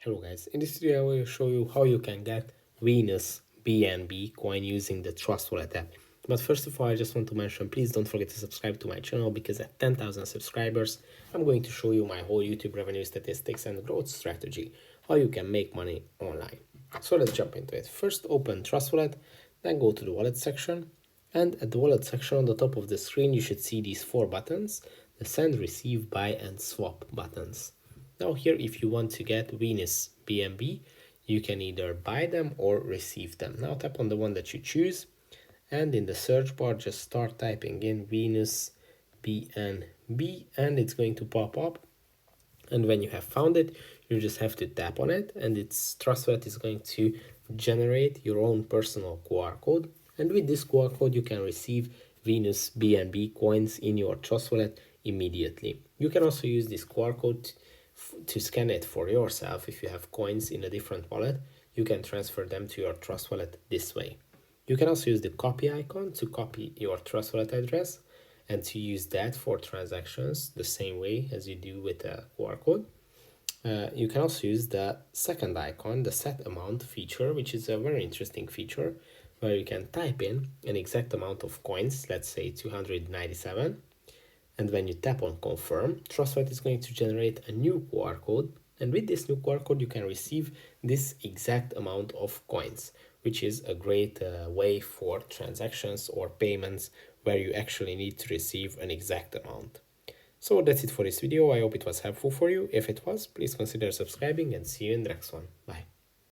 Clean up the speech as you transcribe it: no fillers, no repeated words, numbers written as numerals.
Hello guys, in this video I will show you how you can get Venus BNB coin using the Trust Wallet app. But first of all, I just want to mention, please don't forget to subscribe to my channel, because at 10,000 subscribers, I'm going to show you my whole YouTube revenue statistics and growth strategy, how you can make money online. So let's jump into it. First, open Trust Wallet, then go to the wallet section. And at the wallet section on the top of the screen, you should see these four buttons, the send, receive, buy, and swap buttons. Now here, if you want to get Venus BNB, you can either buy them or receive them. Now tap on the one that you choose, and in the search bar, just start typing in Venus BNB, and it's going to pop up. And when you have found it, you just have to tap on it, and its Trust Wallet is going to generate your own personal QR code. And with this QR code, you can receive Venus BNB coins in your Trust Wallet immediately. You can also use this QR code to scan it for yourself. If you have coins in a different wallet, you can transfer them to your Trust Wallet this way. You can also use the copy icon to copy your Trust Wallet address and to use that for transactions the same way as you do with a QR code. You can also use the second icon, the set amount feature, which is a very interesting feature where you can type in an exact amount of coins, let's say 297. And when you tap on confirm, Trust Wallet is going to generate a new QR code. And with this new QR code, you can receive this exact amount of coins, which is a great way for transactions or payments where you actually need to receive an exact amount. So that's it for this video. I hope it was helpful for you. If it was, please consider subscribing, and see you in the next one. Bye.